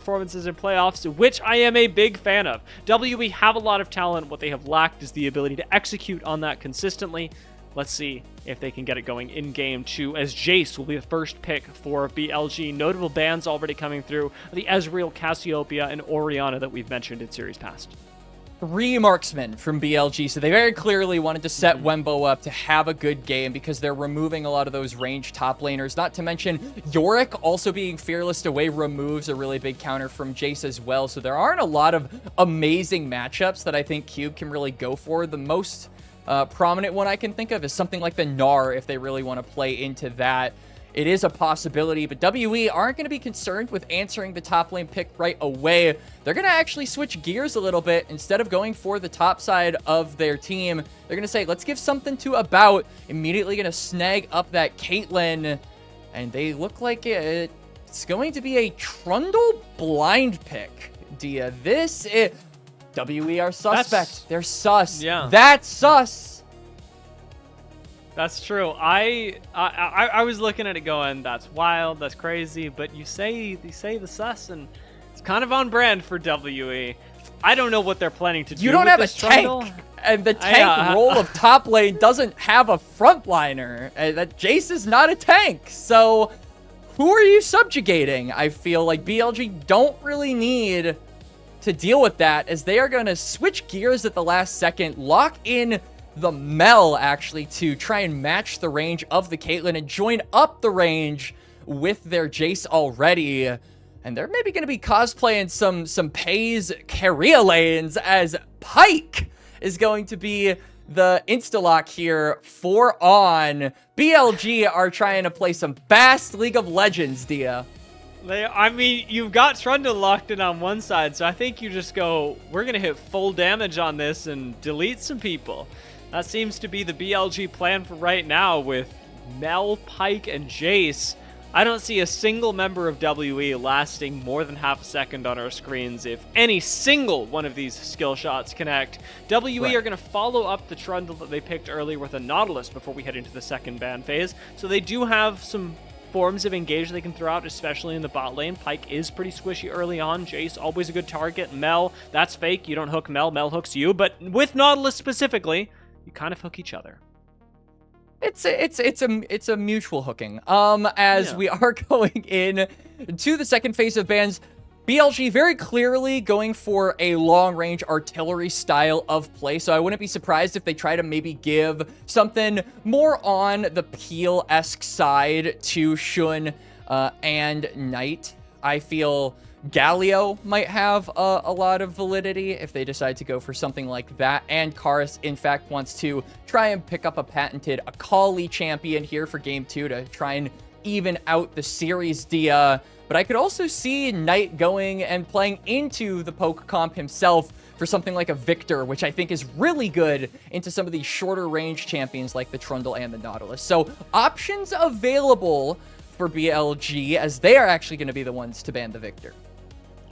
performances in playoffs, which I am a big fan of. WE have a lot of talent. What they have lacked is the ability to execute on that consistently. Let's see if they can get it going in Game 2, as Jace will be the first pick for BLG. Notable bans already coming through: the Ezreal, Cassiopeia, and Orianna that we've mentioned in series past. 3 marksmen from BLG, so they very clearly wanted to set Wenbo up to have a good game because they're removing a lot of those ranged top laners. Not to mention, Yorick also being fearless away removes a really big counter from Jace as well, so there aren't a lot of amazing matchups that I think Cube can really go for. The most prominent one I can think of is something like the Gnar, if they really want to play into that. It is a possibility, but WE aren't going to be concerned with answering the top lane pick right away. They're going to actually switch gears a little bit. Instead of going for the top side of their team, they're going to say, let's give something to About. Immediately going to snag up that Caitlyn, and they look like it's going to be a Trundle blind pick. Dia, this is... WE are suspect. They're sus. Yeah. That's sus. That's true. I was looking at it going, that's wild, that's crazy, but you say the sus, and it's kind of on brand for WE. I don't know what they're planning to do. You don't have a Trundle. tank, and the tank role of top lane doesn't have a frontliner. That Jace is not a tank, so who are you subjugating? I feel like BLG don't really need to deal with that, as they are going to switch gears at the last second, lock in the Mel, actually, to try and match the range of the Caitlyn and join up the range with their Jace already. And they're maybe going to be cosplaying some Pays Keria lanes, as Pyke is going to be the insta-lock here for On. BLG are trying to play some fast League of Legends, Dia. I mean, you've got Trundle locked in on one side, so I think you just go, we're going to hit full damage on this and delete some people. That seems to be the BLG plan for right now with Mel, Pyke, and Jace. I don't see a single member of WE lasting more than half a second on our screens if any single one of these skill shots connect. WE are going to follow up the Trundle that they picked earlier with a Nautilus before we head into the second ban phase. So they do have some forms of engage they can throw out, especially in the bot lane. Pyke is pretty squishy early on. Jace, always a good target. Mel, that's fake. You don't hook Mel, Mel hooks you. But with Nautilus specifically, you kind of hook each other. It's a mutual hooking. As we are going in to the second phase of bans, BLG very clearly going for a long-range artillery style of play, so I wouldn't be surprised if they try to maybe give something more on the Peel-esque side to Shun and Knight. I feel Galio might have a lot of validity if they decide to go for something like that. And Karis, in fact, wants to try and pick up a patented Akali champion here for Game 2 to try and even out the series, Dia. But I could also see Knight going and playing into the poke comp himself for something like a Victor, which I think is really good into some of these shorter range champions like the Trundle and the Nautilus. So options available for BLG, as they are actually going to be the ones to ban the Victor.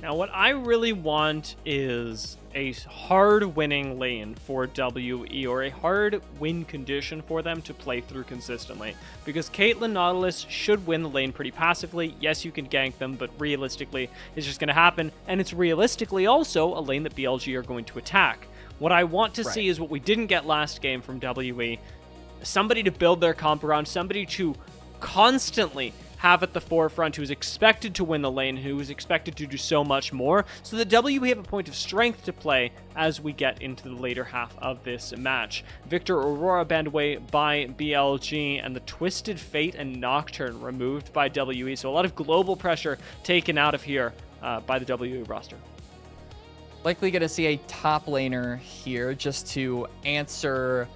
Now, what I really want is a hard winning lane for WE, or a hard win condition for them to play through consistently. Because Caitlyn Nautilus should win the lane pretty passively. Yes, you can gank them, but realistically, it's just going to happen. And it's realistically also a lane that BLG are going to attack. What I want to see is what we didn't get last game from WE. Somebody to build their comp around, somebody to constantly have at the forefront, who's expected to win the lane, who is expected to do so much more, so that WE have a point of strength to play as we get into the later half of this match. Victor Aurora banned away by BLG, and the Twisted Fate and Nocturne removed by WE, so a lot of global pressure taken out of here by the WE roster. Likely going to see a top laner here just to answer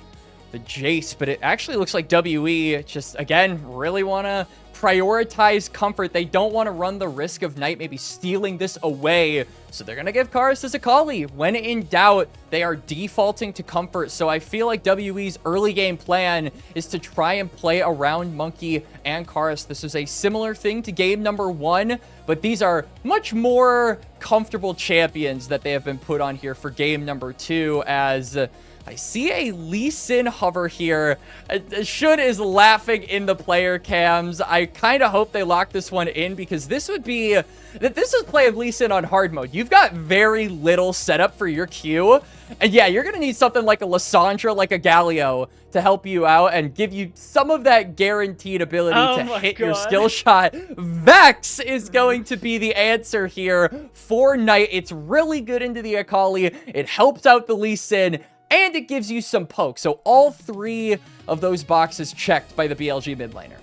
the Jace, but it actually looks like WE just, again, really want to prioritize comfort. They don't want to run the risk of Knight maybe stealing this away, so they're going to give Karis as Akali. When in doubt, they are defaulting to comfort, so I feel like WE's early game plan is to try and play around Monki and Karis. This is a similar thing to game number 1, but these are much more comfortable champions that they have been put on here for game number 2, as I see a Lee Sin hover here. Shun is laughing in the player cams. I kind of hope they lock this one in, because this would be... This is play of Lee Sin on hard mode. You've got very little setup for your Q. And yeah, you're going to need something like a Lissandra, like a Galio, to help you out and give you some of that guaranteed ability to hit your skill shot. Vex is going to be the answer here for Knight. It's really good into the Akali. It helps out the Lee Sin, and it gives you some poke. So all 3 of those boxes checked by the BLG mid laner.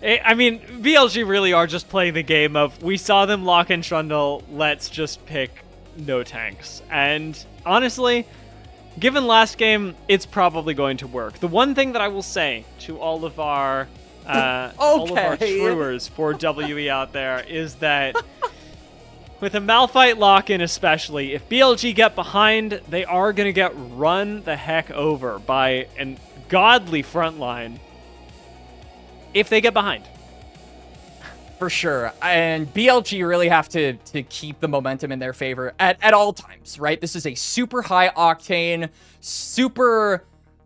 I mean, BLG really are just playing the game of, we saw them lock in Trundle, let's just pick no tanks. And honestly, given last game, it's probably going to work. The one thing that I will say to all of our all of our truers for WE out there is that with a Malphite lock-in especially, if BLG get behind, they are going to get run the heck over by a godly front line if they get behind. For sure. And BLG really have to keep the momentum in their favor at all times, right? This is a super high octane, super...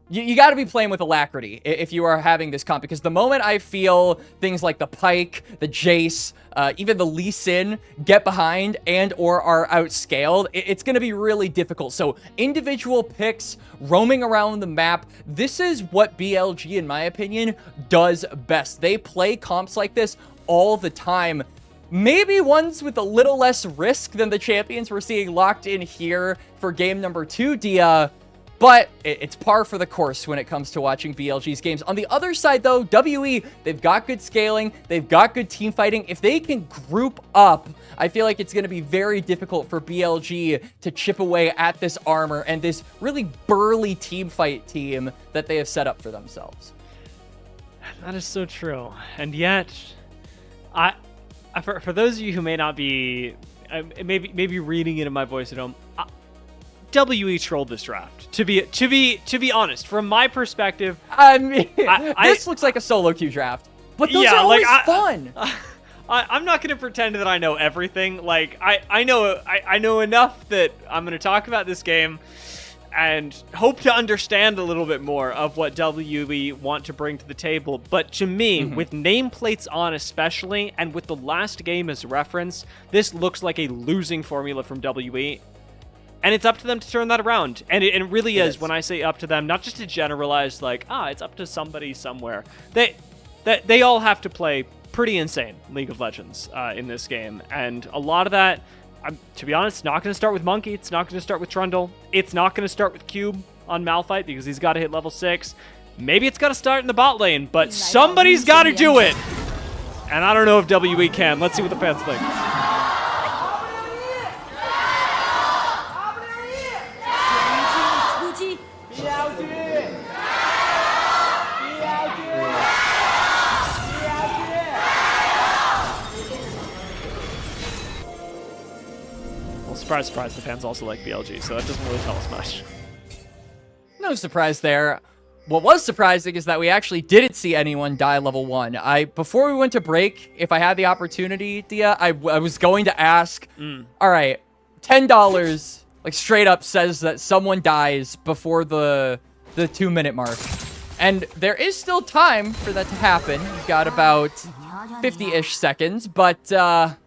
You got to be playing with alacrity if you are having this comp, because the moment I feel things like the Pyke, the Jace, even the Lee Sin get behind and or are outscaled, it's going to be really difficult. So individual picks, roaming around the map, this is what BLG, in my opinion, does best. They play comps like this all the time. Maybe ones with a little less risk than the champions we're seeing locked in here for game number 2, Dia. But it's par for the course when it comes to watching BLG's games. On the other side, though, WE, they've got good scaling. They've got good team fighting. If they can group up, I feel like it's going to be very difficult for BLG to chip away at this armor and this really burly team fight team that they have set up for themselves. That is so true. And yet, for those of you who may not be, maybe reading it in my voice at home, WE trolled this draft. To be honest, from my perspective, I mean, this looks like a solo queue draft, but those are always fun. I'm not gonna pretend that I know everything. Like I know enough that I'm gonna talk about this game and hope to understand a little bit more of what WE want to bring to the table. But to me, with nameplates on especially, and with the last game as reference, this looks like a losing formula from WE. And it's up to them to turn that around. And it really is, when I say up to them, not just to generalize like, it's up to somebody somewhere. They all have to play pretty insane League of Legends in this game. And a lot of that, to be honest, not going to start with Monki. It's not going to start with Trundle. It's not going to start with Cube on Malphite because he's got to hit level 6. Maybe it's got to start in the bot lane, but somebody's got to do it. And I don't know if WE can. Let's see what the fans think. Surprise, surprise, the fans also like BLG, so that doesn't really tell us much. No surprise there. What was surprising is that we actually didn't see anyone die level 1. Before we went to break, if I had the opportunity, Dia, I was going to ask, all right, $10, like straight up says that someone dies before the 2-minute mark. And there is still time for that to happen. You've got about 50-ish seconds, but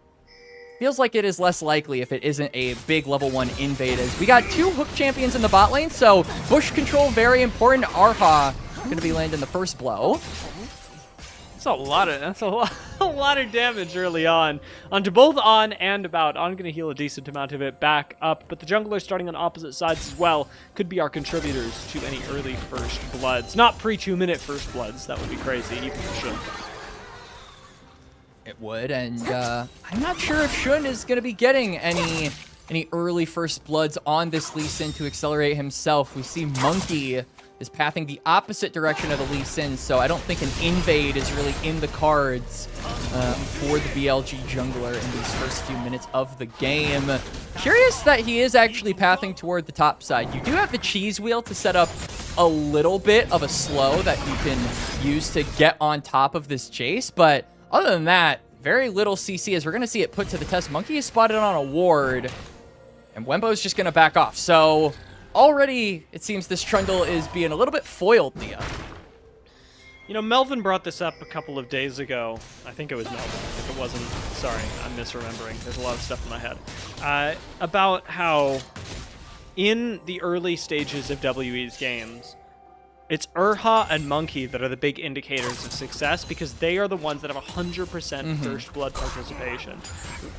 feels like it is less likely if it isn't a big level 1 invade. As we got 2 hook champions in the bot lane, so bush control very important. Erha going to be landing the first blow. That's a lot of damage early on. Onto both On and About. On going to heal a decent amount of it back up, but the junglers starting on opposite sides as well could be our contributors to any early first bloods. Not pre-2-minute first bloods. That would be crazy, even for Shun. It would, and I'm not sure if Shun is going to be getting any early first bloods on this Lee Sin to accelerate himself. We see Monki is pathing the opposite direction of the Lee Sin, so I don't think an invade is really in the cards for the BLG jungler in these first few minutes of the game. Curious that he is actually pathing toward the top side. You do have the cheese wheel to set up a little bit of a slow that you can use to get on top of this chase, but other than that, very little CC as we're going to see it put to the test. Monki is spotted on a ward, and Wenbo is just going to back off. So already, it seems this Trundle is being a little bit foiled, Nia. You know, Melvin brought this up a couple of days ago. I think it was Melvin. If it wasn't, sorry, I'm misremembering. There's a lot of stuff in my head. About how in the early stages of WE's games, it's Erha and Monki that are the big indicators of success because they are the ones that have 100% first blood participation.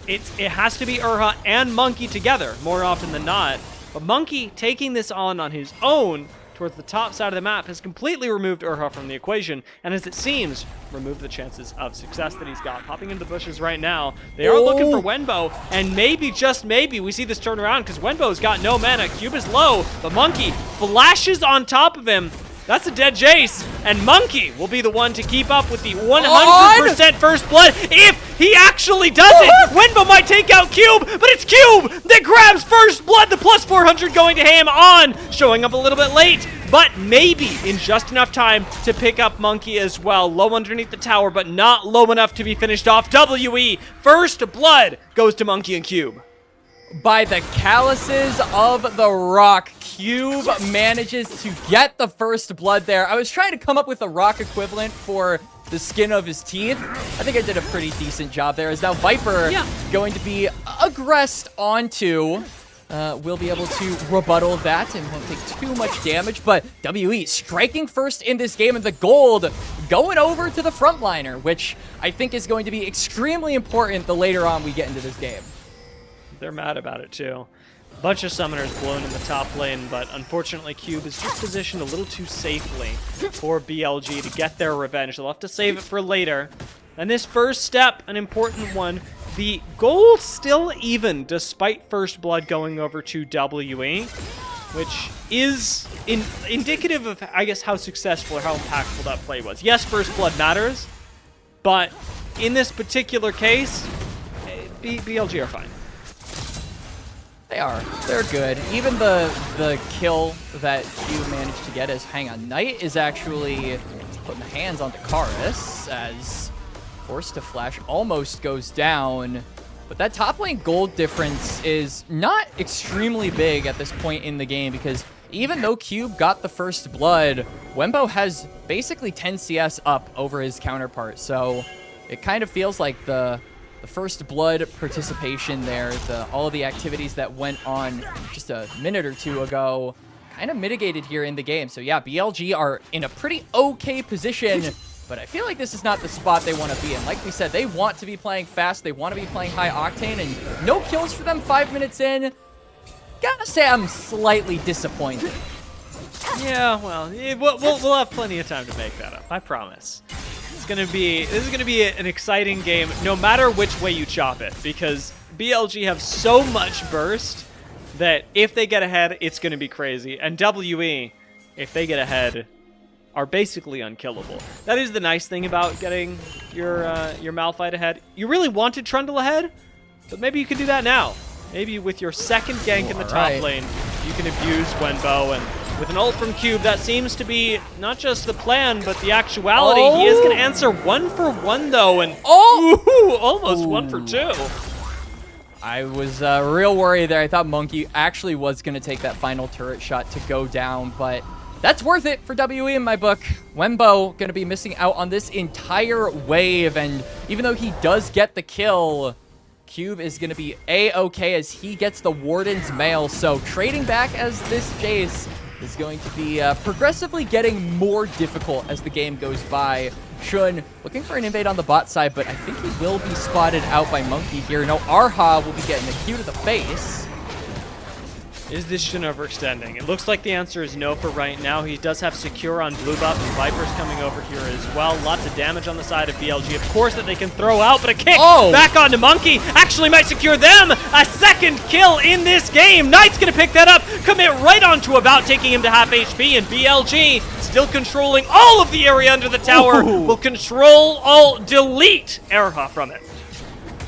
It has to be Erha and Monki together more often than not. But Monki taking this on his own towards the top side of the map has completely removed Erha from the equation, and as it seems, removed the chances of success that he's got. Popping into the bushes right now, they are looking for Wenbo, and maybe, just maybe, we see this turn around because Wenbo's got no mana. Cube is low, but Monki flashes on top of him. That's a dead Jace, and Monki will be the one to keep up with the 100% first blood if he actually does it. Wenbo might take out Cube, but it's Cube that grabs first blood. The plus 400 going to him on, showing up a little bit late, but maybe in just enough time to pick up Monki as well. Low underneath the tower, but not low enough to be finished off. WE, first blood goes to Monki and Cube. By the calluses of the rock, Cube manages to get the first blood there. I was trying to come up with a rock equivalent for the skin of his teeth. I think I did a pretty decent job there. As now Viper going to be aggressed onto. We'll be able to rebuttal that and won't take too much damage. But WE striking first in this game, and the gold going over to the frontliner, which I think is going to be extremely important the later on we get into this game. They're mad about it too. A bunch of summoners blown in the top lane, but unfortunately Cube is just positioned a little too safely for BLG to get their revenge. They'll have to save it for later. And this first step, an important one. The gold still even despite first blood going over to WE, which is indicative of, I guess, how successful or how impactful that play was. Yes, first blood matters, but in this particular case, BLG are fine. They are. They're good. Even the kill that Cube managed to get as hang on. Knight is actually putting the hands onto Karis as forced to flash almost goes down. But that top lane gold difference is not extremely big at this point in the game because even though Cube got the first blood, Wenbo has basically 10 CS up over his counterpart. So it kind of feels like the first blood participation there, all of the activities that went on just a minute or two ago, kind of mitigated here in the game. So yeah, BLG are in a pretty okay position, but I feel like this is not the spot they want to be in. Like we said, they want to be playing fast, they want to be playing high octane, and no kills for them 5 minutes in. Gotta say I'm slightly disappointed. Yeah, well, we'll have plenty of time to make that up, I promise. This is gonna be an exciting game no matter which way you chop it, because BLG have so much burst that if they get ahead, it's gonna be crazy. And WE, if they get ahead, are basically unkillable. That is the nice thing about getting your Malphite ahead. You really wanted Trundle ahead, but maybe you could do that now. Maybe with your second gank in the top lane, you can abuse Wenbo, and with an ult from Cube, that seems to be not just the plan, but the actuality. He is going to answer 1 for 1, though, and almost 1 for 2. I was real worried there. I thought Monki actually was going to take that final turret shot to go down, but that's worth it for WE in my book. Wenbo going to be missing out on this entire wave, and even though he does get the kill, Cube is going to be A-okay as he gets the Warden's Mail. So trading back as this Jace is going to be progressively getting more difficult as the game goes by. Shun looking for an invade on the bot side, but I think he will be spotted out by Monki here. No, Erha will be getting a Q to the face. Is this Shun overextending? It looks like the answer is no for right now. He does have Secure on blue buff, and Viper's coming over here as well. Lots of damage on the side of BLG, of course, that they can throw out, but a kick back onto Monki actually might secure them a second kill in this game. Knight's gonna pick that up, commit right onto about, taking him to half HP, and BLG still controlling all of the area under the tower. Will control, delete Erha from it.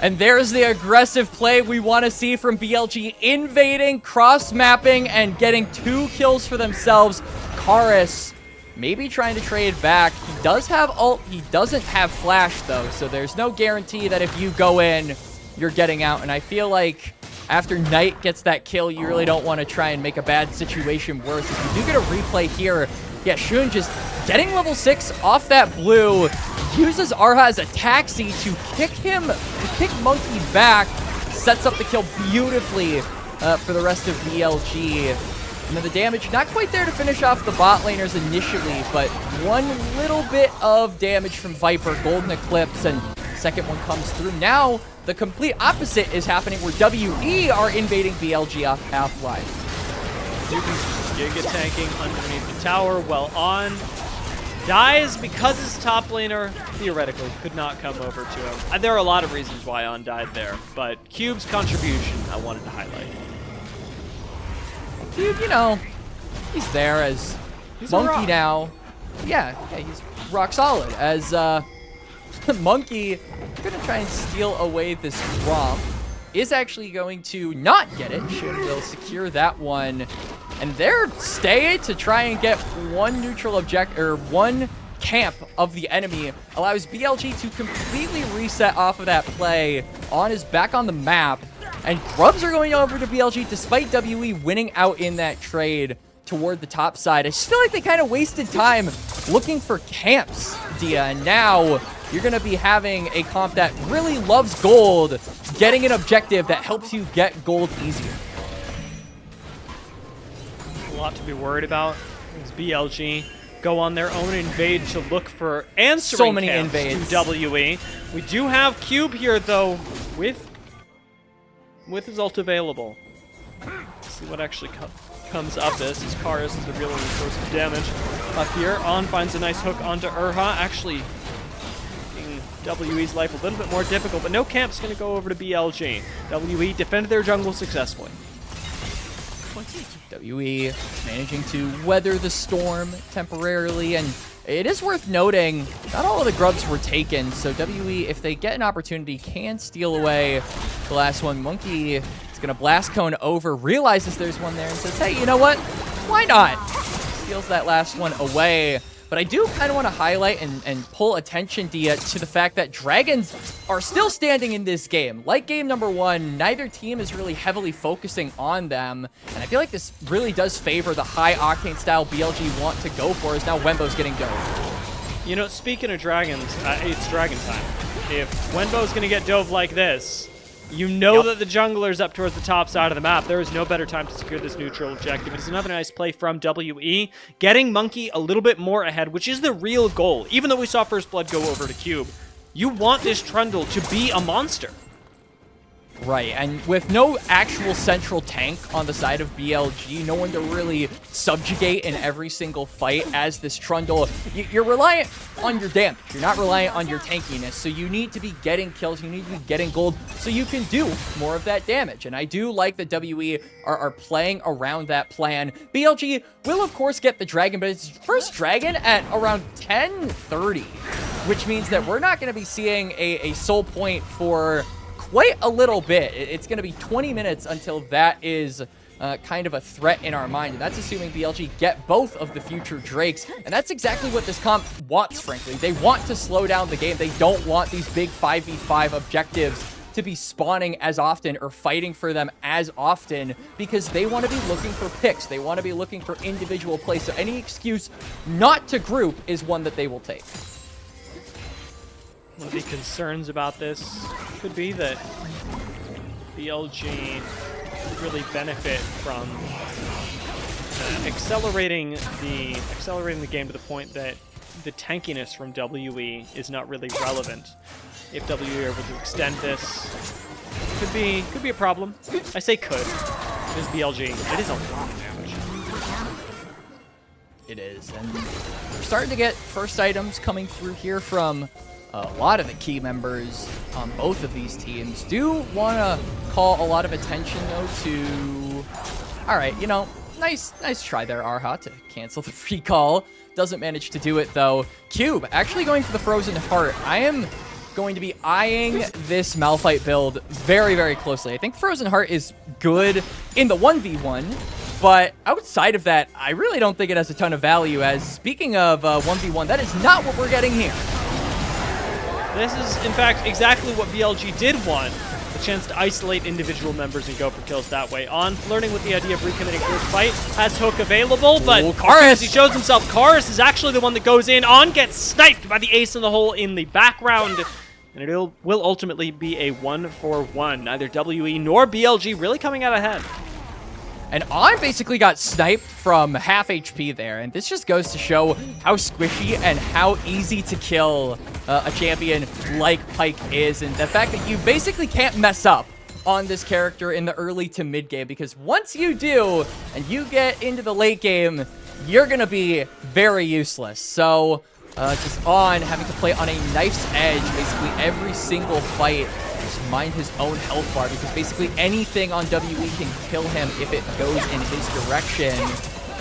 And there's the aggressive play we want to see from BLG, invading, cross-mapping, and getting 2 kills for themselves. Karis maybe trying to trade back. He does have ult. He doesn't have flash, though, so there's no guarantee that if you go in, you're getting out. And I feel like after Knight gets that kill, you really don't want to try and make a bad situation worse. If you do get a replay here, yeah, Shun just getting level 6 off that blue, uses Erha as a taxi to kick Monki back, sets up the kill beautifully for the rest of BLG. And then the damage, not quite there to finish off the bot laners initially, but one little bit of damage from Viper, Golden Eclipse, and second one comes through. Now, the complete opposite is happening where WE are invading BLG off Half-Life. Giga tanking underneath the tower, well on. Dies because his top laner, theoretically, could not come over to him. There are a lot of reasons why On died there, but Cube's contribution I wanted to highlight. Cube, you know, he's there as Monki now. Yeah, he's rock solid. As Monki gonna try and steal away this romp, is actually going to not get it. Shin will secure that one. And their stay to try and get one neutral object, or one camp of the enemy, allows BLG to completely reset off of that play. On is back on the map. And Grubs are going over to BLG despite WE winning out in that trade toward the top side. I just feel like they kind of wasted time looking for camps, Dia. And now you're going to be having a comp that really loves gold, getting an objective that helps you get gold easier. A lot to be worried about as BLG go on their own invade to look for answering so many camps invades to WE. We do have Cube here, though, with his ult available. Let's see what actually comes of this, as Karis is revealing the source of damage. Up here, On finds a nice hook onto Erha, actually making WE's life a little bit more difficult, but no camp's going to go over to BLG. WE defended their jungle successfully. WE managing to weather the storm temporarily, and it is worth noting, not all of the grubs were taken, so WE, if they get an opportunity, can steal away the last one. Monki is going to blast cone over, realizes there's one there, and says, hey, you know what? Why not? Steals that last one away. But I do kind of want to highlight and pull attention, Dia, to the fact that Dragons are still standing in this game. Like game number 1, neither team is really heavily focusing on them. And I feel like this really does favor the high octane style BLG want to go for, as now Wenbo's getting dove. You know, speaking of Dragons, it's Dragon time. If Wenbo's going to get dove like this, you know that the jungler's up towards the top side of the map. There is no better time to secure this neutral objective. It's another nice play from WE, getting Monki a little bit more ahead, which is the real goal. Even though we saw First Blood go over to Cube, you want this Trundle to be a monster. Right, and with no actual central tank on the side of BLG, no one to really subjugate in every single fight as this Trundle, you're reliant on your damage. You're not reliant on your tankiness, so you need to be getting kills, you need to be getting gold, so you can do more of that damage. And I do like that WE are playing around that plan. BLG will, of course, get the Dragon, but it's first Dragon at around 10:30, which means that we're not going to be seeing a soul point for quite a little bit. It's going to be 20 minutes until that is kind of a threat in our mind, and that's assuming BLG get both of the future Drakes, and that's exactly what this comp wants, frankly. They want to slow down the game. They don't want these big 5v5 objectives to be spawning as often or fighting for them as often, because they want to be looking for picks. They want to be looking for individual plays, so any excuse not to group is one that they will take. One of the concerns about this could be that BLG could really benefit from accelerating the game to the point that the tankiness from WE is not really relevant. If WE are able to extend this, could be a problem. I say could. It is BLG. It is a lot of damage. It is, and we're starting to get first items coming through here from a lot of the key members on both of these teams. Do want to call a lot of attention, though, to... All right, you know, nice try there, Erha, to cancel the free call. Doesn't manage to do it, though. Cube actually going for the Frozen Heart. I am going to be eyeing this Malphite build very, very closely. I think Frozen Heart is good in the 1v1, but outside of that, I really don't think it has a ton of value, as speaking of 1v1, that is not what we're getting here. This is, in fact, exactly what BLG did want. The a chance to isolate individual members and go for kills that way. On flirting with the idea of recommitting to this fight, has hook available, but as soon as he shows himself, Karis is actually the one that goes in. On gets sniped by the ace in the hole in the background, and it will ultimately be a 1-for-1. Neither WE nor BLG really coming out ahead. And On basically got sniped from half HP there, and this just goes to show how squishy and how easy to kill a champion like Pyke is, and the fact that you basically can't mess up on this character in the early to mid game, because once you do, and you get into the late game, you're gonna be very useless. So, just On having to play on a knife's edge basically every single fight, just mind his own health bar, because basically anything on WE can kill him if it goes in his direction.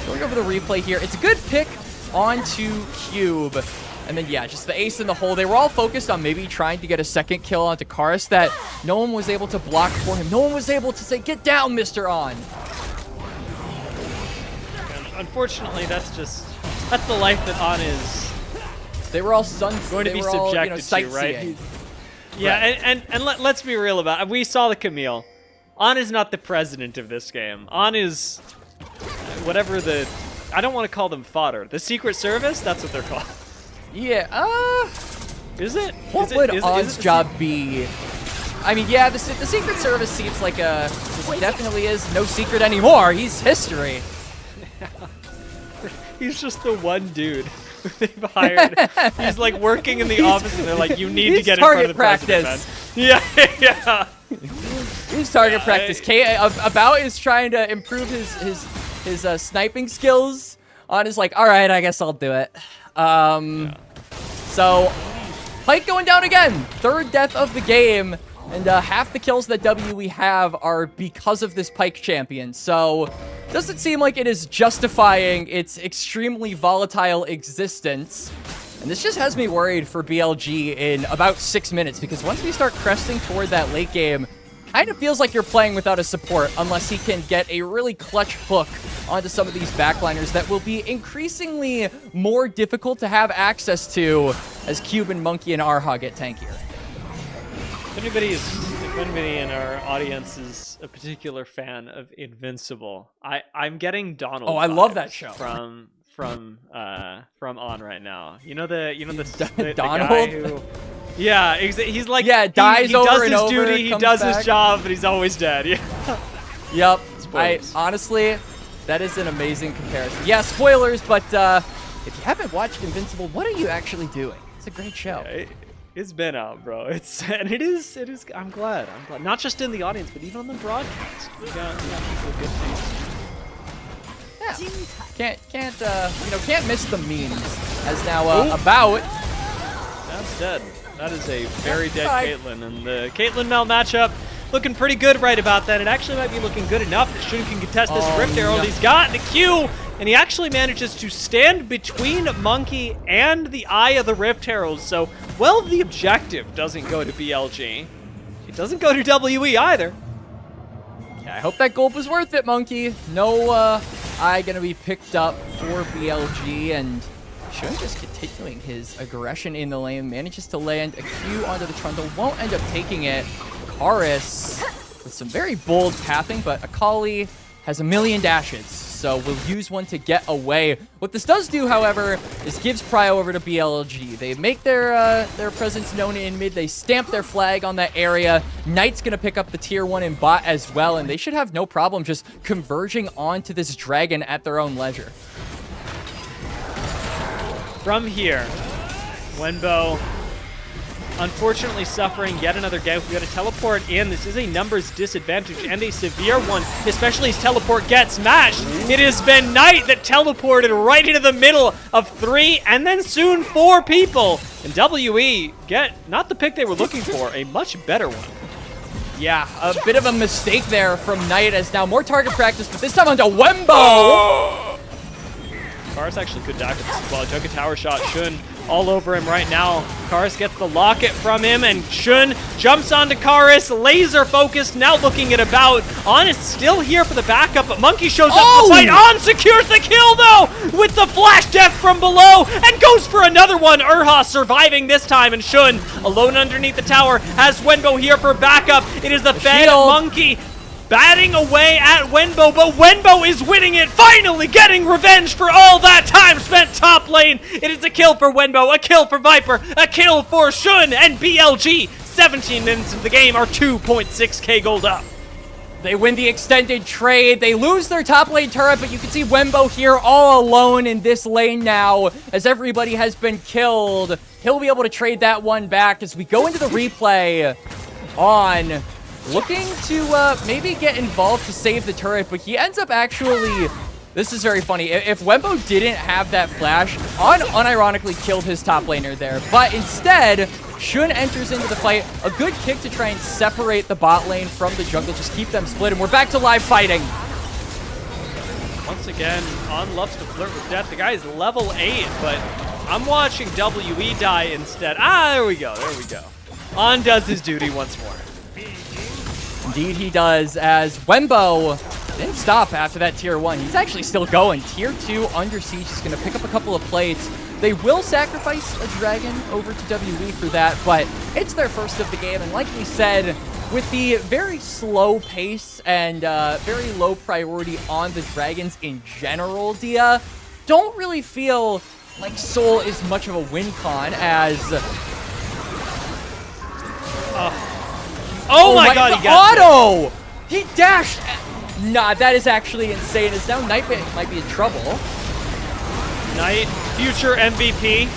Going over the replay here, it's a good pick onto Cube. And then, yeah, just the ace in the hole. They were all focused on maybe trying to get a second kill onto Karis that no one was able to block for him. No one was able to say, get down, Mr. On. And unfortunately, that's the life that On is. They were all going to be subjected to, right? Yeah, right. And let's be real about it. We saw the Camille. On is not the president of this game. On is whatever I don't want to call them fodder. The Secret Service, that's what they're called. Yeah, Is it? What would On's job be? I mean, yeah, the Secret Service seems like it definitely is no secret anymore. He's history. He's just the one dude who they've hired. He's like working in the office, and they're like, "You need to get in front of the president, man." Yeah, yeah. He's target practice. About is trying to improve his sniping skills. On is like, all right, I guess I'll do it. So Pyke going down again. Third death of the game, and half the kills that WE have are because of this Pyke champion. So doesn't seem like it is justifying its extremely volatile existence. And this just has me worried for BLG in about 6 minutes, because once we start cresting toward that late game, kind of feels like you're playing without a support unless he can get a really clutch hook onto some of these backliners that will be increasingly more difficult to have access to as Cube and Monki and Erha get tankier. If anybody in our audience is a particular fan of Invincible, I'm getting Donald. Oh, I love that show. From On right now. You know the Donald? The guy who, yeah, he's like, dies he over does and his over, duty, he does his job, but he's always dead. Yeah. Yep. Spoilers. Honestly, that is an amazing comparison. Yeah, spoilers, but if you haven't watched Invincible, what are you actually doing? It's a great show. Yeah, it's been out, bro. It is. I'm glad. Not just in the audience, but even on the broadcast. We got people good things. Yeah. Can't miss the memes. As now About. That's dead. That is a very dead Caitlyn, and the Caitlyn Mel matchup looking pretty good right about that. It actually might be looking good enough that Shun can contest this Rift Arrow. No. He's got the Q, and he actually manages to stand between Monki and the eye of the Rift Heralds. So, well, the objective doesn't go to BLG. It doesn't go to WE either. Yeah, I hope that gold was worth it, Monki. No eye gonna be picked up for BLG, and Shun just continuing his aggression in the lane, manages to land a Q onto the Trundle, won't end up taking it. Karis with some very bold pathing, but Akali has a million dashes, so we'll use one to get away. What this does do, however, is gives prio over to BLG. They make their presence known in mid, they stamp their flag on that area. Knight's gonna pick up the tier 1 in bot as well, and they should have no problem just converging onto this dragon at their own leisure. From here, Wenbo unfortunately suffering yet another gank. We got to teleport in. This is a numbers disadvantage and a severe one, especially as teleport gets matched. It has been Knight that teleported right into the middle of 3 and then soon 4 people. And WE get not the pick they were looking for, a much better one. Yeah, a bit of a mistake there from Knight, as now more target practice, but this time onto Wenbo. Karis actually could die for this as well. Took a tower shot. Shun all over him right now. Karis gets the locket from him, and Shun jumps onto Karis, laser focused, now looking at about. On is still here for the backup, but Monki shows up to the fight. On secures the kill, though, with the flash death from below, and goes for another one. Erha surviving this time, and Shun, alone underneath the tower, has Wenbo here for backup. It is the Fed Monki batting away at Wenbo, but Wenbo is winning it, finally getting revenge for all that time spent top lane. It is a kill for Wenbo, a kill for Viper, a kill for Shun, and BLG, 17 minutes into the game, are 2.6k gold up. They win the extended trade. They lose their top lane turret, but you can see Wenbo here all alone in this lane now as everybody has been killed. He'll be able to trade that one back as we go into the replay. On looking to maybe get involved to save the turret, but he ends up actually... This is very funny. If Wenbo didn't have that flash, On unironically killed his top laner there. But instead, Shun enters into the fight. A good kick to try and separate the bot lane from the jungle. Just keep them split, and we're back to live fighting. Once again, On loves to flirt with death. The guy is level 8, but I'm watching WE die instead. Ah, there we go. There we go. On does his duty once more. Indeed he does, as Wenbo didn't stop after that tier 1. He's actually still going. Tier 2 under siege is going to pick up a couple of plates. They will sacrifice a dragon over to WE for that, but it's their first of the game. And like we said, with the very slow pace and very low priority on the dragons in general, Dia, don't really feel like Seoul is much of a win con as... Oh my god, he got auto! It. He dashed! Nah, that is actually insane. As now Knight might be in trouble. Knight, future MVP,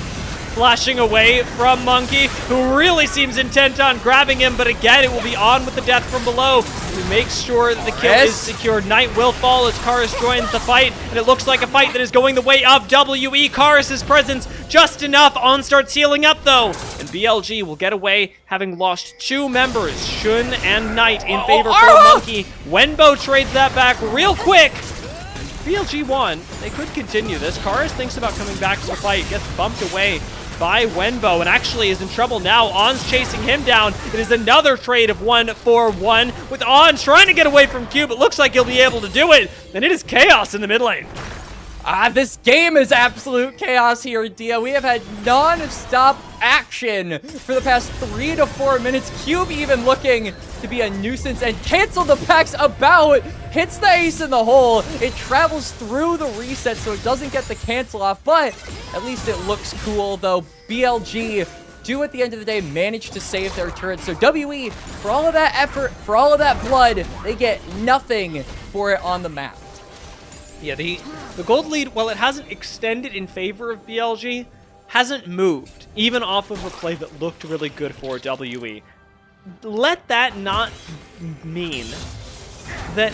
flashing away from Monki, who really seems intent on grabbing him, but again, it will be On with the death from below to make sure that the kill is secured. Knight will fall as Karis joins the fight, and it looks like a fight that is going the way of WE. Karis' presence just enough. On starts healing up, though, and BLG will get away, having lost 2 members, Shun and Knight, in favor for Monki. Wenbo trades that back real quick. BLG won. They could continue this. Karis thinks about coming back to the fight, gets bumped away by Wenbo, and actually is in trouble now. On's chasing him down. It is another trade of 1-for-1 with On trying to get away from Q, but looks like he'll be able to do it. And it is chaos in the mid lane. This game is absolute chaos here, Dia. We have had non-stop action for the past 3 to 4 minutes. Cube even looking to be a nuisance and cancel the packs about. Hits the ace in the hole. It travels through the reset, so it doesn't get the cancel off, but at least it looks cool, though. BLG do, at the end of the day, manage to save their turret. So WE, for all of that effort, for all of that blood, they get nothing for it on the map. Yeah, the gold lead, while it hasn't extended in favor of BLG, hasn't moved, even off of a play that looked really good for WE. Let that not mean that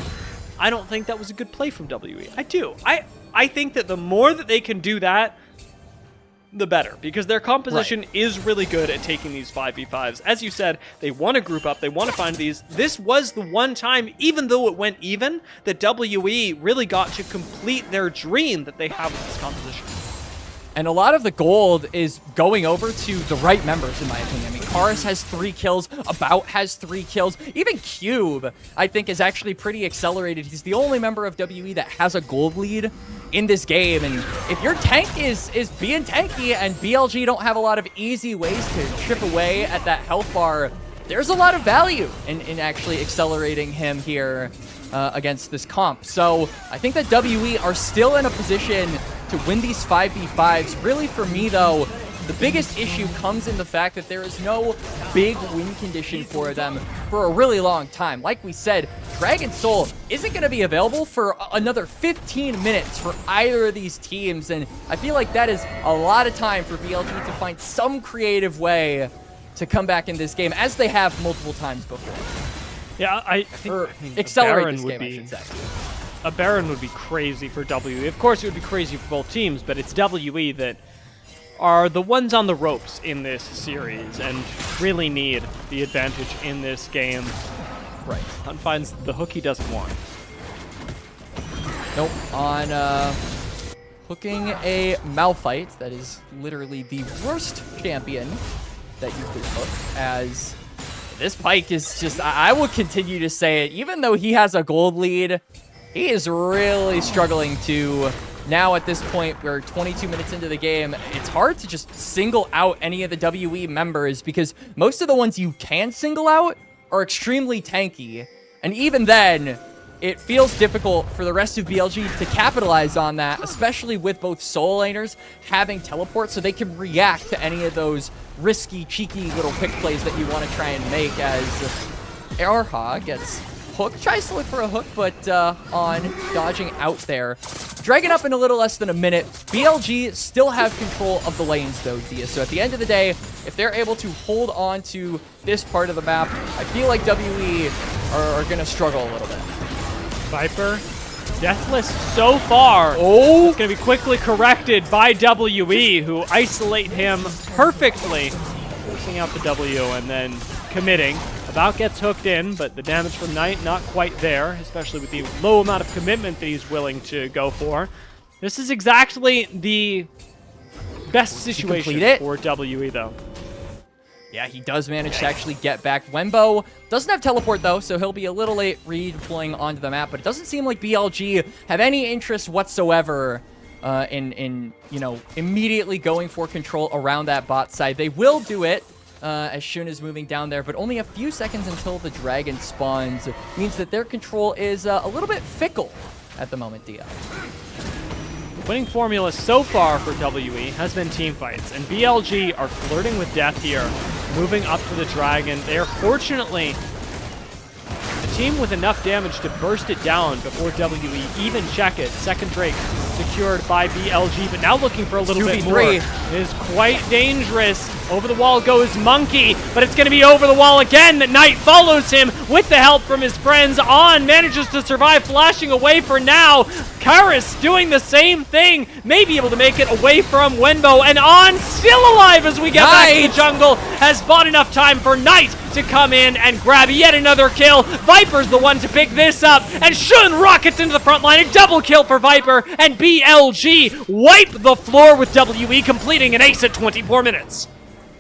I don't think that was a good play from WE. I do. I think that the more that they can do that, the better, because their composition is really good at taking these 5v5s. As you said, they want to group up, they want to find these. This was the one time, even though it went even, that WE really got to complete their dream that they have with this composition. And a lot of the gold is going over to the right members, in my opinion. I mean, Karis has 3 kills, About has 3 kills. Even Cube, I think, is actually pretty accelerated. He's the only member of WE that has a gold lead in this game. And if your tank is being tanky and BLG don't have a lot of easy ways to chip away at that health bar, there's a lot of value in actually accelerating him here against this comp. So I think that WE are still in a position to win these 5v5s. Really, for me, though, the biggest issue comes in the fact that there is no big win condition for them for a really long time. Like we said, Dragon Soul isn't going to be available for another 15 minutes for either of these teams, and I feel like that is a lot of time for BLG to find some creative way to come back in this game, as they have multiple times before. Yeah, I think accelerate this game, I should say. A Baron would be crazy for WE. Of course, it would be crazy for both teams, but it's WE that are the ones on the ropes in this series and really need the advantage in this game. Right. Hunt finds the hook he doesn't want. Nope. On hooking a Malphite. That is literally the worst champion that you could hook, as this Pyke is just, I will continue to say it, even though he has a gold lead, he is really struggling to, now at this point, we're 22 minutes into the game, it's hard to just single out any of the WE members, because most of the ones you can single out are extremely tanky, and even then, it feels difficult for the rest of BLG to capitalize on that, especially with both solo laners having teleport so they can react to any of those risky, cheeky little pick plays that you want to try and make, as Erha gets hooked. Tries to look for a hook, but on dodging out there. Dragging up in a little less than a minute. BLG still have control of the lanes, though, Dia. So at the end of the day, if they're able to hold on to this part of the map, I feel like WE are going to struggle a little bit. Viper, deathless so far. Oh! It's going to be quickly corrected by WE, who isolate him perfectly, forcing out the W and then committing. About gets hooked in, but the damage from Knight not quite there, especially with the low amount of commitment that he's willing to go for. This is exactly the best situation for WE, though. Yeah, he does manage to actually get back. Wenbo doesn't have teleport, though, so he'll be a little late redeploying onto the map, but it doesn't seem like BLG have any interest whatsoever in you know, immediately going for control around that bot side. They will do it as Shun is moving down there, but only a few seconds until the dragon spawns means that their control is a little bit fickle at the moment, Dia. Winning formula so far for WE has been team fights, and BLG are flirting with death here, moving up to the dragon. They are fortunately a team with enough damage to burst it down before WE even check it. Second Drake secured by BLG, but now looking for a little bit more. It is quite dangerous. Over the wall goes Monki, but it's going to be over the wall again. Knight follows him with the help from his friends. On manages to survive, flashing away for now. Karis doing the same thing, may be able to make it away from Wenbo, and On still alive as we get back to the jungle, has bought enough time for Knight to come in and grab yet another kill. Viper's the one to pick this up, and Shun rockets into the front line. A double kill for Viper, and BLG wipe the floor with WE, completing an ace at 24 minutes.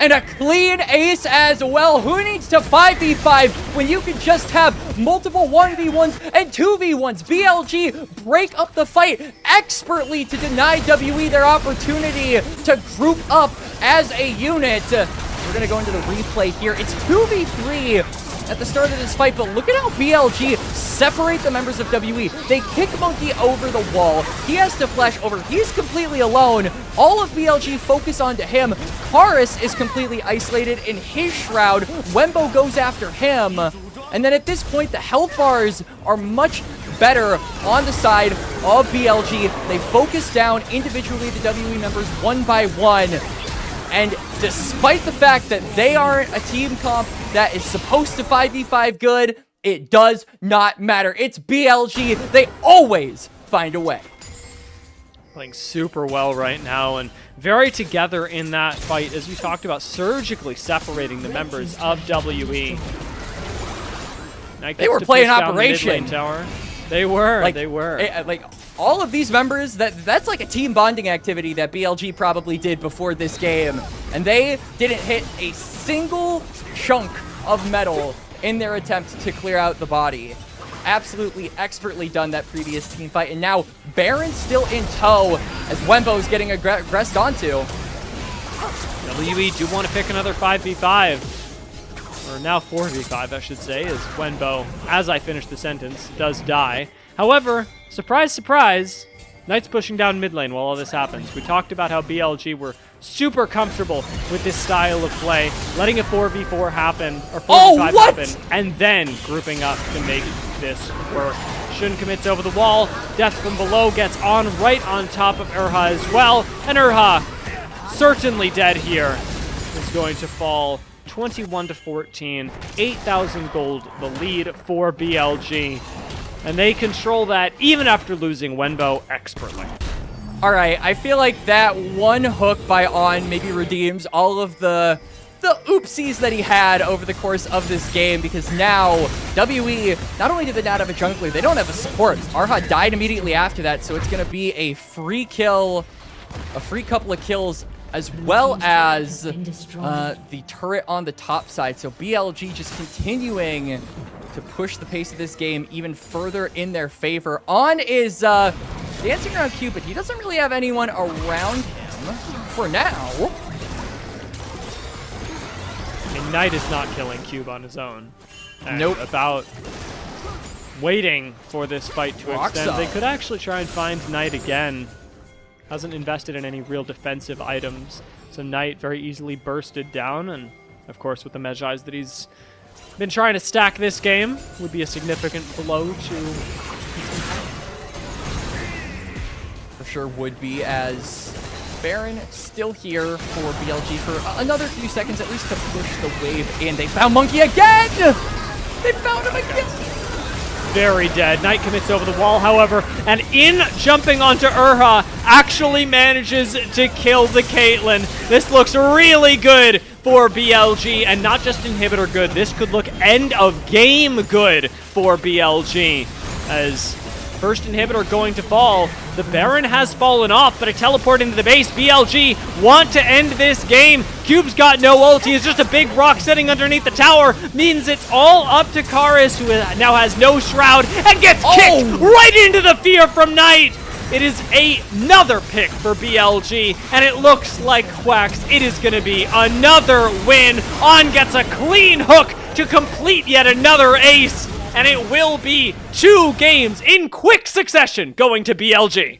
And a clean ace as well. Who needs to 5v5 when you can just have multiple 1v1s and 2v1s? BLG break up the fight expertly to deny WE their opportunity to group up as a unit. We're going to go into the replay here. It's 2v3 at the start of this fight, but look at how BLG separate the members of WE. They kick Monki over the wall. He has to flash over. He's completely alone. All of BLG focus onto him. Karis is completely isolated in his shroud. Wenbo goes after him. And then at this point, the health bars are much better on the side of BLG. They focus down individually the WE members one by one. And despite the fact that they aren't a team comp that is supposed to 5v5 good, it does not matter. It's BLG. They always find a way. Playing super well right now, and very together in that fight, as you talked about, surgically separating the members of WE. They were playing Operation. Tower. They were. Like, all of these members, that's like a team bonding activity that BLG probably did before this game. And they didn't hit a single chunk of metal in their attempt to clear out the body. Absolutely expertly done that previous team fight. And now Baron's still in tow as Wenbo's getting aggressed onto. WE do want to pick another 5v5. Or now 4v5, I should say, as Wenbo, as I finish the sentence, does die. However, surprise, surprise, Knight's pushing down mid lane while all this happens. We talked about how BLG were super comfortable with this style of play, letting a 4v4 happen, or 4v5 happen, and then grouping up to make this work. Shun commits over the wall. Death from below gets on right on top of Erha as well, and Erha, certainly dead here, is going to fall 21-14, 8,000 gold, the lead for BLG. And they control that even after losing Wenbo expertly. All right, I feel like that one hook by On maybe redeems all of the the oopsies that he had over the course of this game, because now WE, not only do they not have a jungler, they don't have a support. Erha died immediately after that, so it's going to be a free kill, a free couple of kills, as well as the turret on the top side. So BLG just continuing to push the pace of this game even further in their favor. On is dancing around Q, but he doesn't really have anyone around him for now. And Knight is not killing Cube on his own. And Nope. About waiting for this fight to Quax extend. up. They could actually try and find Knight again. Hasn't invested in any real defensive items. So Knight very easily bursted down. And of course, with the Medjais that he's been trying to stack this game, would be a significant blow to... For sure would be, as Baron still here for BLG for another few seconds at least to push the wave in. They found Monki again! They found him again! Very dead. Knight commits over the wall, however, and in jumping onto Erha, actually manages to kill the Caitlyn. This looks really good for BLG, and not just inhibitor good. This could look end of game good for BLG, as first inhibitor going to fall. The Baron has fallen off, but a teleport into the base. BLG want to end this game. Cube's got no ulti. It's just a big rock sitting underneath the tower. Means it's all up to Karis, who now has no shroud and gets kicked right into the fear from Knight. It is another pick for BLG, and it looks like Quax. It is going to be another win. On gets a clean hook to complete yet another ace. And it will be 2 games in quick succession going to BLG.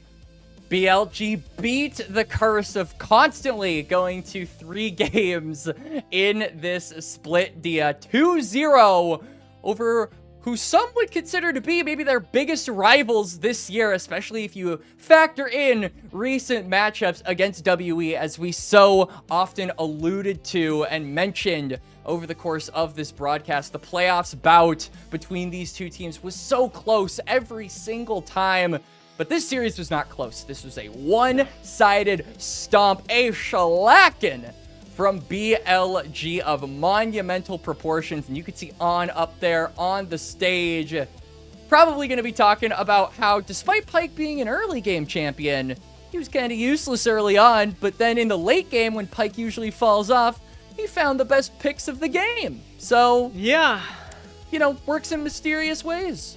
BLG beat the curse of constantly going to 3 games in this split dia. 2-0 over who some would consider to be maybe their biggest rivals this year, especially if you factor in recent matchups against WE, as we so often alluded to and mentioned over the course of this broadcast. The playoffs bout between these two teams was so close every single time, but this series was not close. This was a one-sided stomp, a shellacking from BLG of monumental proportions, and you could see On up there on the stage, probably going to be talking about how, despite Pyke being an early game champion, he was kind of useless early on, but then in the late game, when Pyke usually falls off, he found the best picks of the game. So, yeah, you know, works in mysterious ways.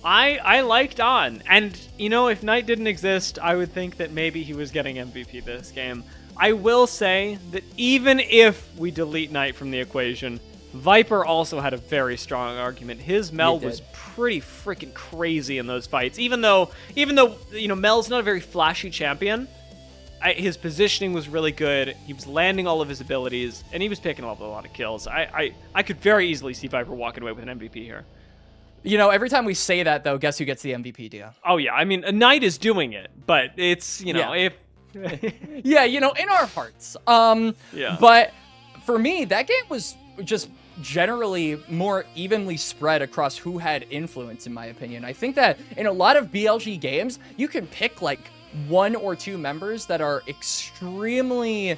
I liked On, and, you know, if Knight didn't exist, I would think that maybe he was getting MVP this game. I will say that even if we delete Knight from the equation, Viper also had a very strong argument. His Mel was pretty freaking crazy in those fights. Even though you know, Mel's not a very flashy champion, his positioning was really good. He was landing all of his abilities, and he was picking up a lot of kills. I could very easily see Viper walking away with an MVP here. You know, every time we say that, though, guess who gets the MVP, Dia? Oh, yeah. I mean, a Knight is doing it, but it's, you know, if... yeah, you know, in our hearts. Yeah. But for me, that game was just generally more evenly spread across who had influence, in my opinion. I think that in a lot of BLG games, you can pick, like, 1 or 2 members that are extremely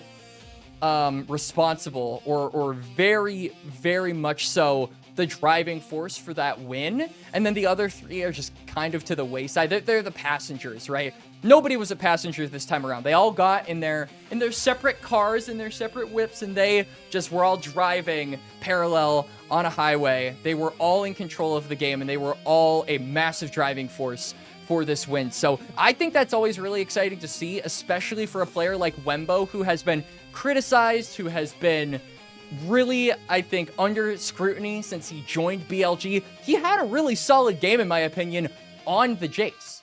responsible or very, very much so the driving force for that win, and then the other 3 are just kind of to the wayside. They're the passengers, right? Nobody was a passenger this time around. They all got in their separate cars, in their separate whips, and they just were all driving parallel on a highway. They were all in control of the game, and they were all a massive driving force for this win. So I think that's always really exciting to see, especially for a player like Wenbo, who has been criticized, who has been really, I think, under scrutiny since he joined BLG. He had a really solid game, in my opinion, on the Jace.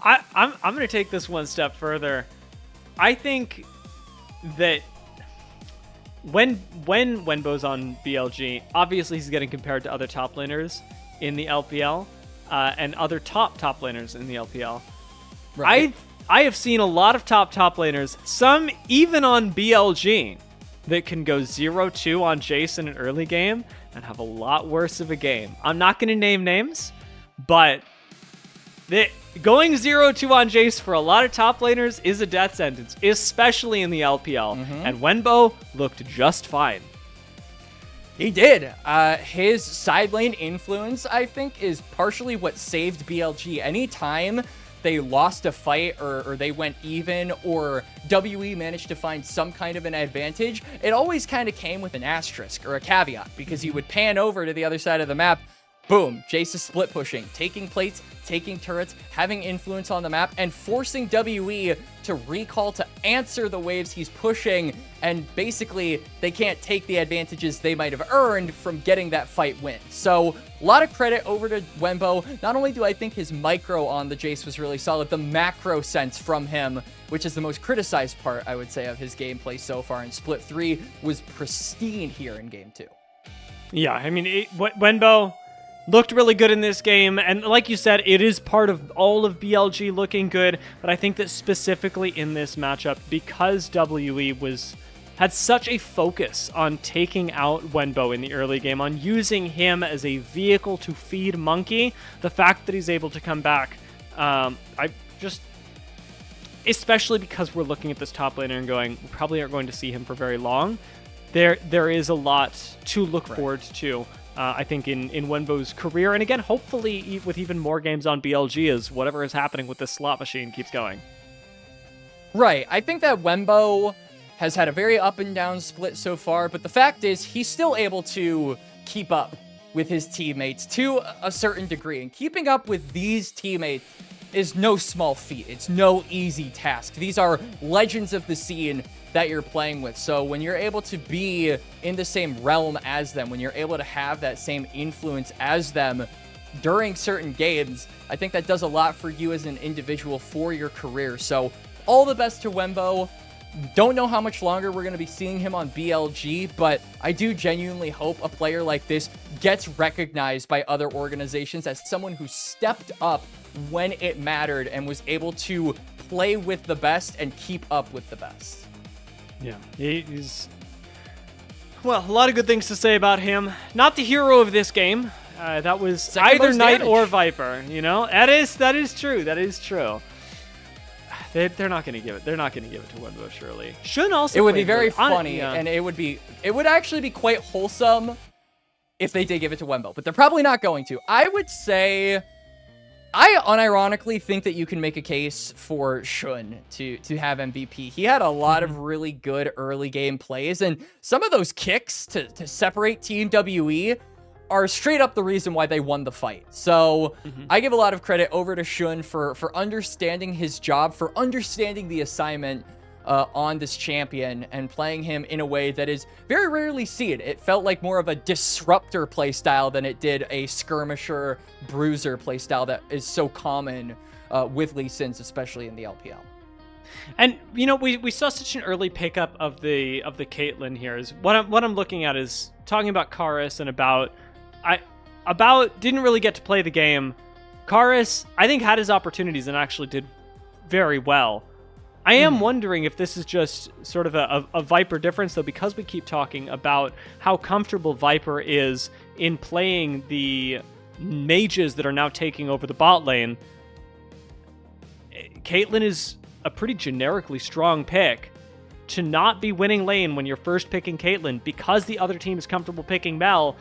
I'm going to take this one step further. I think that when Wenbo's on BLG, obviously he's getting compared to other top laners in the LPL and other top laners in the LPL. Right. I have seen a lot of top laners, some even on BLG, that can go 0-2 on Jace in an early game and have a lot worse of a game. I'm not going to name names, but Going 0-2 on Jace for a lot of top laners is a death sentence, especially in the LPL. And Wenbo looked just fine. He did. His side lane influence, I think, is partially what saved BLG. Anytime they lost a fight or they went even or WE managed to find some kind of an advantage, it always kind of came with an asterisk or a caveat because you would pan over to the other side of the map. Boom, Jace is split pushing, taking plates, taking turrets, having influence on the map, and forcing WE to recall to answer the waves he's pushing, and basically, they can't take the advantages they might have earned from getting that fight win. So, a lot of credit over to Wenbo. Not only do I think his micro on the Jace was really solid, the macro sense from him, which is the most criticized part, I would say, of his gameplay so far in Split 3, was pristine here in Game 2. Yeah, I mean, Wenbo looked really good in this game, and like you said, it is part of all of BLG looking good, but I think that specifically in this matchup, because WE had such a focus on taking out Wenbo in the early game, on using him as a vehicle to feed Monki, the fact that he's able to come back, especially because we're looking at this top laner and going, we probably aren't going to see him for very long, there is a lot to look forward to. I think in Wenbo's career, and again, hopefully with even more games on BLG as whatever is happening with this slot machine keeps going. Right. I think that Wenbo has had a very up and down split so far, but the fact is he's still able to keep up with his teammates to a certain degree, and keeping up with these teammates is no small feat. It's no easy task. These are legends of the scene that you're playing with. So when you're able to be in the same realm as them, when you're able to have that same influence as them during certain games, I think that does a lot for you as an individual for your career. So all the best to Wenbo. Don't know how much longer we're going to be seeing him on BLG, but I do genuinely hope a player like this gets recognized by other organizations as someone who stepped up when it mattered and was able to play with the best and keep up with the best. Yeah, he's... Well, a lot of good things to say about him. Not the hero of this game. That was Second either most Knight damage. or Viper, you know? That is true. That is true. They're not going to give it. They're not going to give it to Wenbo, surely. Shun also It would be played very really- funny, yeah. and it would actually be quite wholesome if they did give it to Wenbo, but they're probably not going to. I would say... I unironically think that you can make a case for Shun to have MVP. He had a lot of really good early game plays, and some of those kicks to separate Team WE are straight up the reason why they won the fight. So I give a lot of credit over to Shun for understanding his job, for understanding the assignment on this champion and playing him in a way that is very rarely seen. It felt like more of a disruptor playstyle than it did a skirmisher, bruiser playstyle that is so common with Lee Sin's, especially in the LPL. And you know, we saw such an early pickup of the Caitlyn here. Is what I'm looking at is talking about Karis and about didn't really get to play the game. Karis, I think, had his opportunities and actually did very well. I am wondering if this is just sort of a Viper difference, though, because we keep talking about how comfortable Viper is in playing the mages that are now taking over the bot lane. Caitlyn is a pretty generically strong pick. To not be winning lane when you're first picking Caitlyn because the other team is comfortable picking Mel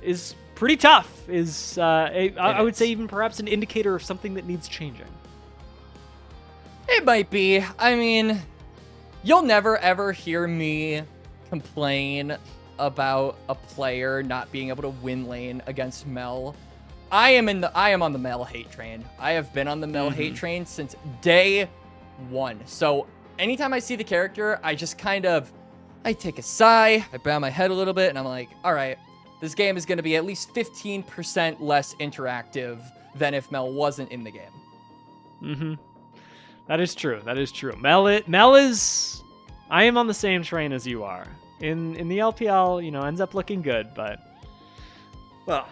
is pretty tough. I would say even perhaps an indicator of something that needs changing. It might be. I mean, you'll never ever hear me complain about a player not being able to win lane against Mel. I am on the Mel hate train. I have been on the Mel hate train since day one. So anytime I see the character, I just I take a sigh, I bow my head a little bit, and I'm like, all right, this game is going to be at least 15% less interactive than if Mel wasn't in the game. That is true. That is true. Mel is... I am on the same train as you are. In the LPL, you know, ends up looking good, but... Well,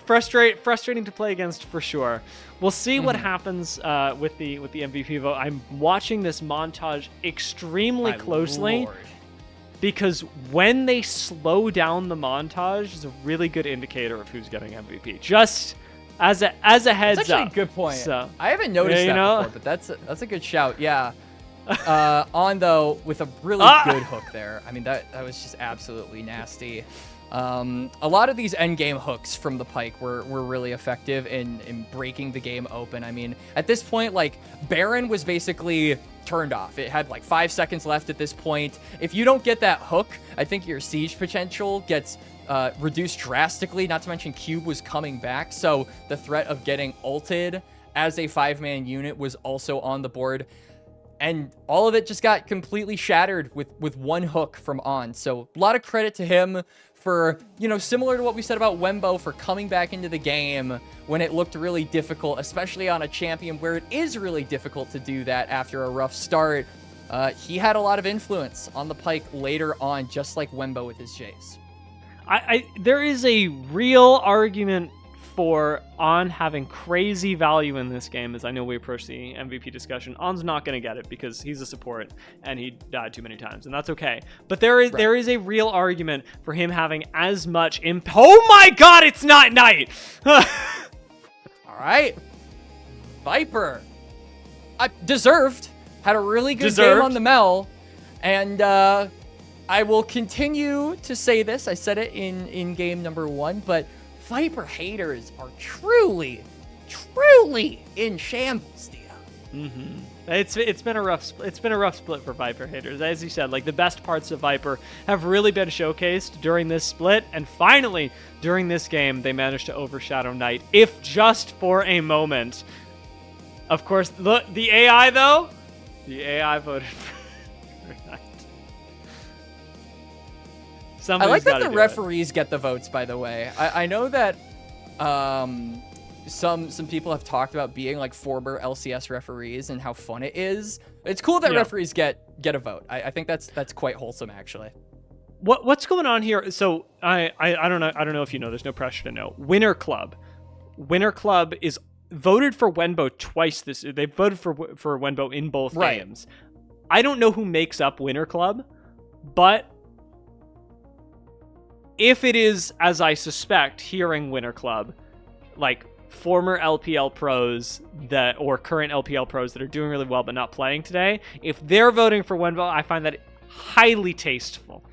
frustrating to play against for sure. We'll see what happens with the MVP vote. I'm watching this montage extremely closely. Lord. Because when they slow down the montage is a really good indicator of who's getting MVP. Just As a heads That's actually up. a good point. So, I haven't noticed you that know? before, but that's a good shout. Yeah. On though with a really good hook there. I mean that was just absolutely nasty. A lot of these endgame hooks from the Pyke were really effective in breaking the game open. I mean, at this point, like, Baron was basically turned off. It had like 5 seconds left at this point. If you don't get that hook, I think your siege potential gets reduced drastically, not to mention Cube was coming back, so the threat of getting ulted as a 5-man unit was also on the board. And all of it just got completely shattered with one hook from On. So a lot of credit to him for, you know, similar to what we said about Wenbo, for coming back into the game when it looked really difficult, especially on a champion where it is really difficult to do that after a rough start. He had a lot of influence on the Pyke later on, just like Wenbo with his Jace. There is a real argument for On having crazy value in this game. As I know we approach the MVP discussion, On's not going to get it because he's a support and he died too many times, and that's okay. But there is a real argument for him having as much Oh my god, it's not night! All right. Viper. Deserved. Had a really good game on the Mel. And I will continue to say this. I said it in game number 1, but Viper haters are truly in shambles, Dia. Mm-hmm. It's been a rough split for Viper haters. As you said, like, the best parts of Viper have really been showcased during this split, and finally during this game they managed to overshadow Knight, if just for a moment. Of course, the AI though, the AI voted for Knight. I like that the referees get the votes, by the way. I know that some people have talked about being like former LCS referees and how fun it is. It's cool that referees get a vote. I think that's quite wholesome, actually. What's going on here? So I don't know if you know. There's no pressure to know. Winter Club is voted for Wenbo twice this. They voted for Wenbo in both games. I don't know who makes up Winter Club, but if it is, as I suspect, hearing Winter Club, like former LPL pros or current LPL pros that are doing really well but not playing today, if they're voting for Wenbo, I find that highly tasteful.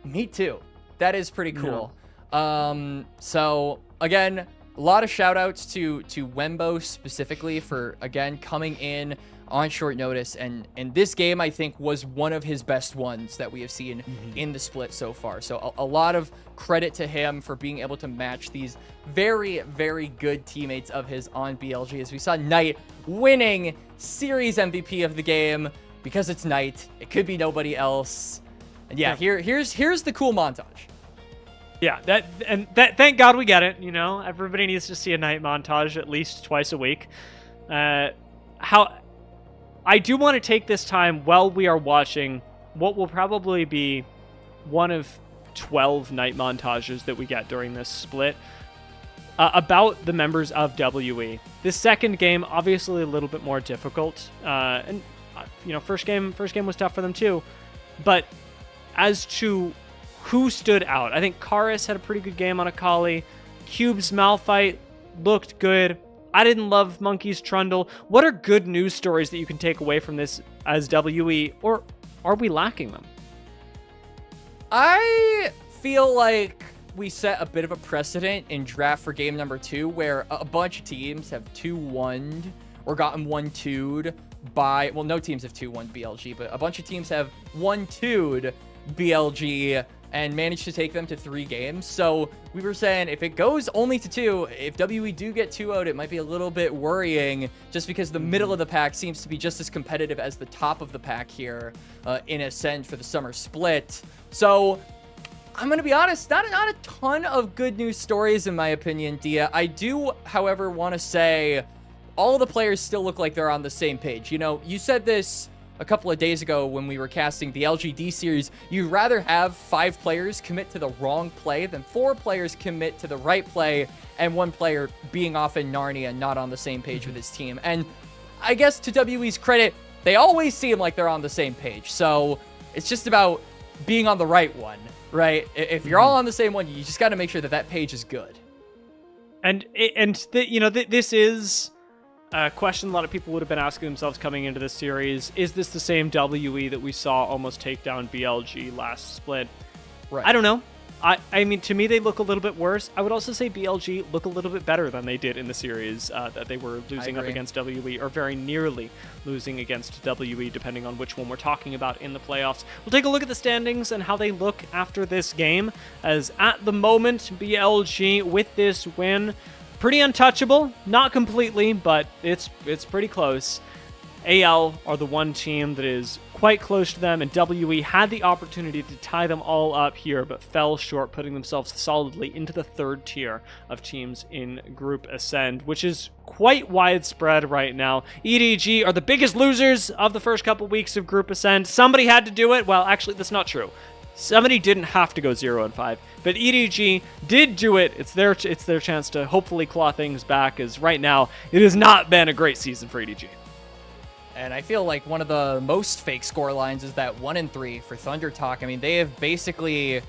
Me too. That is pretty cool. Yeah. So again, a lot of shout outs to Wenbo specifically for, again, coming in on short notice, and this game I think was one of his best ones that we have seen in the split so far. So a lot of credit to him for being able to match these very, very good teammates of his on BLG, as we saw Knight winning series MVP of the game because it's Knight. It could be nobody else. And yeah, here's the cool montage. Yeah, thank God we get it. You know, everybody needs to see a Knight montage at least twice a week. I do want to take this time while we are watching what will probably be one of 12 Knight montages that we get during this split about the members of WE. This second game, obviously a little bit more difficult. And, you know, first game was tough for them too. But as to who stood out, I think Karis had a pretty good game on Akali. Cube's Malphite looked good. I didn't love Monki's Trundle. What are good news stories that you can take away from this as WE, or are we lacking them? I feel like we set a bit of a precedent in draft for game number 2 where a bunch of teams have 2-1'd or gotten 1-2'd by, well, no teams have 2-1 BLG, but a bunch of teams have 1-2'd BLG and managed to take them to 3 games. So we were saying if it goes only to 2, if WE do get 2-0'd, it might be a little bit worrying just because the middle of the pack seems to be just as competitive as the top of the pack here in Ascent for the summer split. So I'm going to be honest, not a ton of good news stories in my opinion, Dia. I do, however, want to say all of the players still look like they're on the same page. You know, you said this a couple of days ago when we were casting the LGD series, you'd rather have 5 players commit to the wrong play than 4 players commit to the right play and 1 player being off in Narnia, not on the same page with his team. And I guess to WE's credit, they always seem like they're on the same page. So it's just about being on the right one, right? If you're all on the same one, you just got to make sure that that page is good. This is a question a lot of people would have been asking themselves coming into this series. Is this the same WE that we saw almost take down BLG last split? Right. I don't know. I mean, to me, they look a little bit worse. I would also say BLG look a little bit better than they did in the series that they were losing up against WE, or very nearly losing against WE, depending on which one we're talking about in the playoffs. We'll take a look at the standings and how they look after this game, as at the moment, BLG, with this win, pretty untouchable. Not completely, but it's pretty close. AL are the one team that is quite close to them, and WE had the opportunity to tie them all up here, but fell short, putting themselves solidly into the third tier of teams in Group Ascend, which is quite widespread right now. EDG are the biggest losers of the first couple weeks of Group Ascend. Somebody had to do it. Well, actually, that's not true. Somebody didn't have to go 0-5, but EDG did do it. It's their chance to hopefully claw things back, as right now it has not been a great season for EDG. And I feel like one of the most fake score lines is that 1-3 for Thunder Talk. I mean, they have basically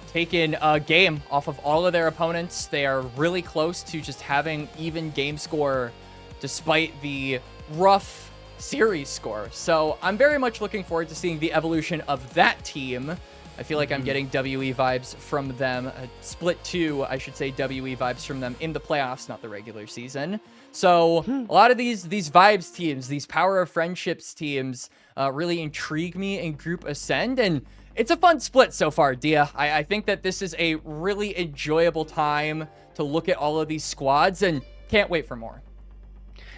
taken a game off of all of their opponents. They are really close to just having even game score despite the rough series score. So I'm very much looking forward to seeing the evolution of that team. I feel like I'm getting WE vibes from them. Split 2, I should say, WE vibes from them in the playoffs, not the regular season. So a lot of these vibes teams, these power of friendships teams really intrigue me in Group Ascend. And it's a fun split so far, Dia. I think that this is a really enjoyable time to look at all of these squads, and can't wait for more.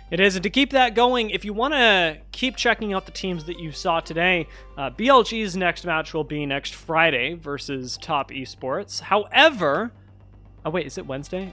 It is, and to keep that going, if you want to keep checking out the teams that you saw today, BLG's next match will be next Friday versus Top Esports. However, oh wait, is it Wednesday?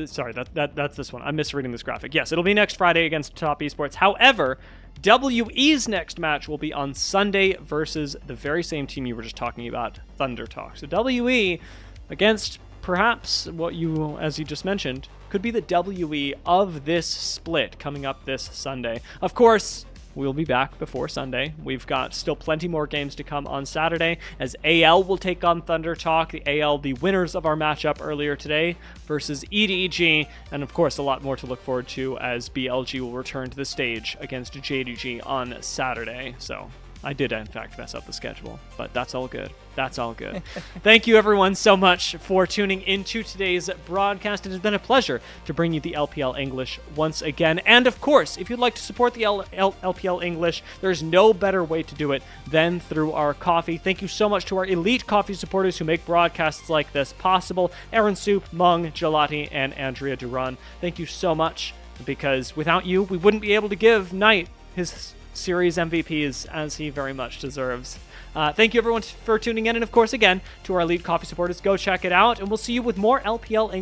Sorry, that's this one. I'm misreading this graphic. Yes, it'll be next Friday against Top Esports. However, WE's next match will be on Sunday versus the very same team you were just talking about, Thunder Talk. So WE against perhaps what you, as you just mentioned, could be the WE of this split coming up this Sunday. Of course, we'll be back before Sunday. We've got still plenty more games to come on Saturday, as AL will take on Thunder Talk. The AL, the winners of our matchup earlier today, versus EDG, and of course a lot more to look forward to as BLG will return to the stage against JDG on Saturday. So I did, in fact, mess up the schedule, but that's all good. That's all good. Thank you, everyone, so much for tuning into today's broadcast. It has been a pleasure to bring you the LPL English once again. And, of course, if you'd like to support the LPL English, there's no better way to do it than through our coffee. Thank you so much to our elite coffee supporters who make broadcasts like this possible. Aaron Soup, Mung, Gelati, and Andrea Duran. Thank you so much, because without you, we wouldn't be able to give Knight his series MVPs as he very much deserves. Thank you everyone for tuning in, and of course again to our elite coffee supporters, go check it out, and we'll see you with more LPL English